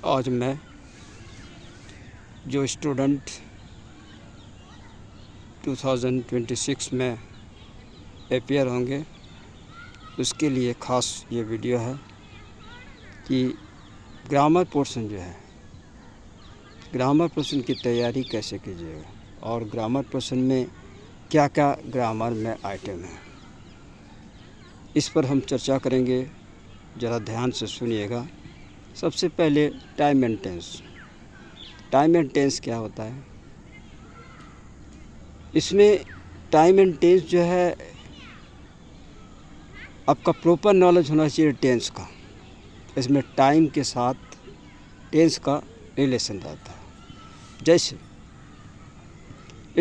आज मैं जो स्टूडेंट 2026 में अपेयर होंगे उसके लिए ख़ास ये वीडियो है कि ग्रामर पोर्शन जो है, ग्रामर पोर्शन की तैयारी कैसे कीजिएगा और ग्रामर पोर्शन में क्या क्या ग्रामर में आइटम है, इस पर हम चर्चा करेंगे। ज़रा ध्यान से सुनिएगा। सबसे पहले time and tense. Time and tense क्या होता है? इसमें टाइम एंड टेंस जो है, आपका प्रॉपर नॉलेज होना चाहिए टेंस का। इसमें टाइम के साथ टेंस का रिलेशन रहता है। जैसे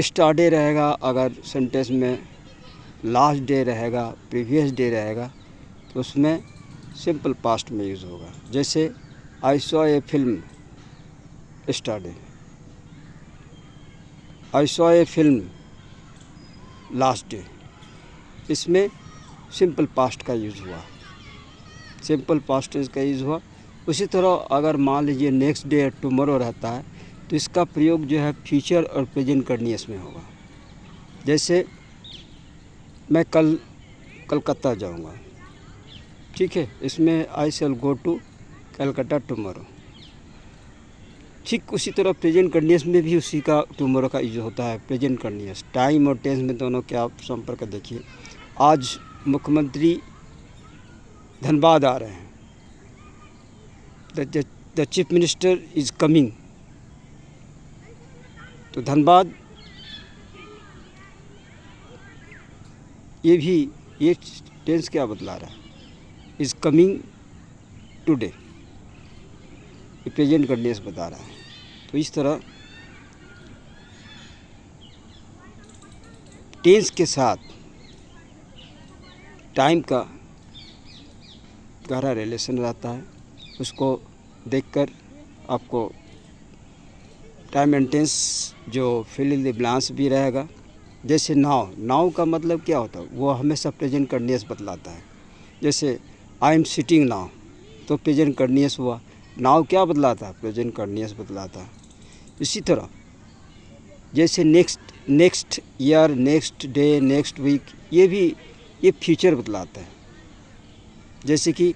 स्टार्डे रहेगा, अगर सेंटेंस में लास्ट डे रहेगा, प्रीवियस डे रहेगा, तो उसमें सिंपल पास्ट में यूज़ होगा। जैसे I saw a film yesterday, I saw a film last day, इसमें सिंपल पास्ट का यूज़ हुआ, सिंपल पास्ट टेंस का यूज़ हुआ। उसी तरह अगर मान लीजिए नेक्स्ट डे टुमारो रहता है तो इसका प्रयोग जो है फ्यूचर और प्रेजेंट कंटीन्यूअस में होगा। जैसे मैं कल कलकत्ता जाऊंगा, ठीक है, इसमें आई शैल गो टू कलकत्ता टुमारो। ठीक उसी तरह प्रेजेंट कंटीन्यूअस में भी उसी का टुमारो का यूज होता है, प्रेजेंट कंटीन्यूअस। टाइम और टेंस में दोनों के आप संपर्क देखिए। आज मुख्यमंत्री धनबाद आ रहे हैं, the chief minister is coming, तो धनबाद ये टेंस क्या बतला रहा है? इज़ कमिंग टुडे, ये प्रेजेंट कंटीन्यूअस बता रहा है। तो इस तरह टेंस के साथ टाइम का गहरा रिलेशन रहता है। उसको देखकर आपको टाइम एंड टेंस जो फिल इन द ब्लैंक्स भी रहेगा। जैसे नाउ, नाउ का मतलब क्या होता है? वो हमेशा प्रेजेंट कंटीन्यूअस बतलाता है। जैसे आई एम सिटिंग नाउ, तो प्रेजेंट कंटीन्यूअस हुआ। नाउ क्या बतलाता है? प्रेजेंट कंटीन्यूअस बतलाता है। इसी तरह जैसे next year, next day, next week, ये फ्यूचर बतलाता है। जैसे कि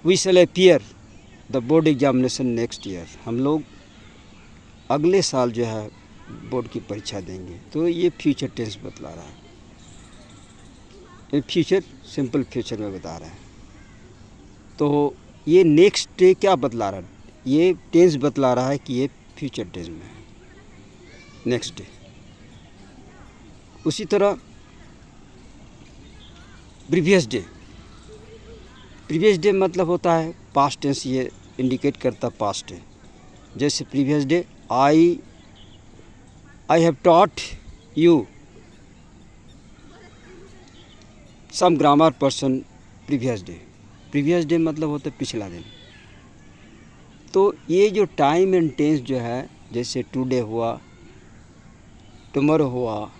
we shall appear the board examination next year, हम लोग अगले साल जो है बोर्ड की परीक्षा देंगे, तो ये फ्यूचर टेंस बतला रहा है। ये फ्यूचर सिंपल फ्यूचर में बता रहा है। तो ये नेक्स्ट डे क्या बतला रहा है? ये टेंस बतला रहा है कि ये फ्यूचर टेंस में है, नेक्स्ट डे। उसी तरह प्रीवियस डे, प्रीवियस डे मतलब होता है पास्ट टेंस, ये इंडिकेट करता पास्ट है। जैसे previous day I have taught you some grammar person previous day. Previous day मतलब होता है पिछला दिन। तो ये जो टाइम एंड टेंस जो है, जैसे टुडे हुआ, टुमारो हुआ,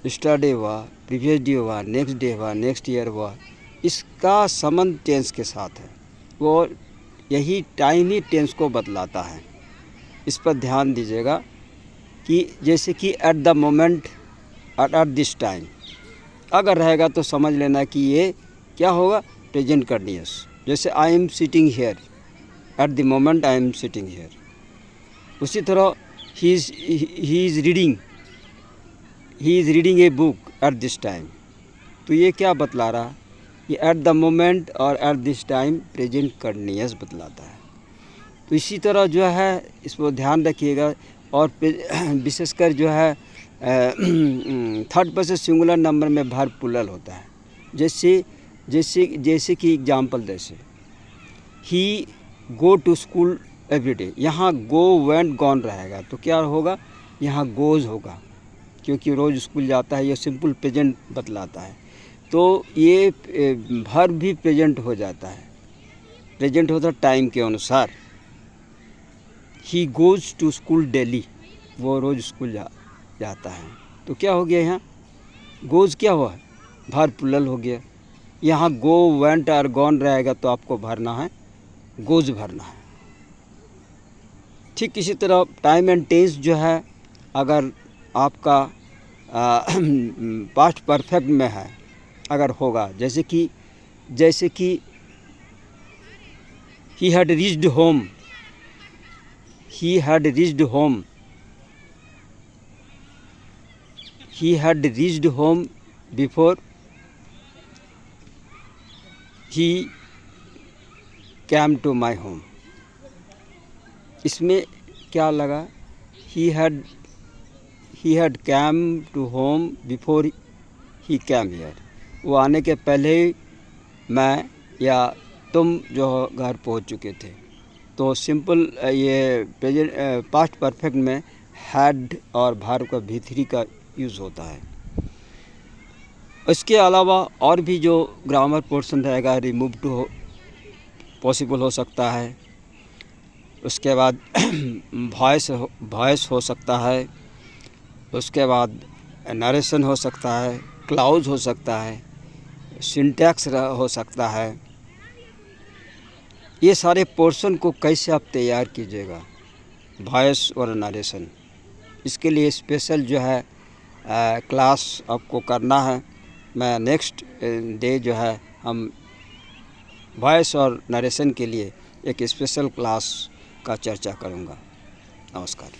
स्टरडे हुआ, प्रीवियस डे हुआ, नेक्स्ट डे हुआ, नेक्स्ट ईयर हुआ, इसका संबंध टेंस के साथ है। वो यही टाइम ही टेंस को बतलाता है। इस पर ध्यान दीजिएगा कि जैसे कि at the moment, at this time अगर रहेगा तो समझ लेना कि ये क्या होगा? Present continuous. जैसे I am sitting here, at the moment I am sitting here. उसी तरह ही is reading a book at this time, तो ये क्या बतला रहा? ये एट द मोमेंट और at this time present continuous बतलाता है। तो इसी तरह जो है इसको ध्यान रखिएगा। और विशेषकर जो है थर्ड पर्सन सिंगुलर नंबर में वर्ब प्लूरल होता है। जैसे कि एग्जाम्पल, जैसे ही गो टू स्कूल एवरीडे, यहाँ गो वेंट गॉन रहेगा तो क्या होगा? यहाँ गोज़ होगा, क्योंकि रोज़ स्कूल जाता है। ये सिंपल प्रेजेंट बतलाता है। तो ये वर्ब भी प्रेजेंट हो जाता है, प्रेजेंट होता है टाइम के अनुसार। ही गोज़ टू स्कूल डेली, वो रोज़ स्कूल जाता है। तो क्या हो गया? यहाँ गोज़ क्या हुआ? वर्ब प्लूरल हो गया। यहाँ गो वेंट और गॉन रहेगा तो आपको भरना है गोज़ भरना है। ठीक इसी तरह टाइम एंड टेंस जो है, अगर आपका पास्ट परफेक्ट में है, अगर होगा, जैसे कि he had reached home, he had reached home, he had reached home before he came to my home। इसमें क्या लगा, he had came to home before he came here। वो आने के पहले ही मैं या तुम जो घर पहुंच चुके थे। तो सिंपल ये प्रेजेंट पास्ट परफेक्ट में हैड और भार्ब का भी3 का यूज़ होता है। इसके अलावा और भी जो ग्रामर पोर्शन रहेगा, रिमूव टू पॉसिबल हो सकता है, उसके बाद वॉइस हो सकता है, उसके बाद नरेशन हो सकता है, क्लाउज हो सकता है, सिंटैक्स हो सकता है। ये सारे पोर्शन को कैसे आप तैयार कीजिएगा, वॉइस और नरेशन, इसके लिए स्पेशल जो है क्लास आपको करना है। मैं नेक्स्ट डे जो है हम वॉइस और नरेशन के लिए एक स्पेशल क्लास का चर्चा करूँगा। नमस्कार।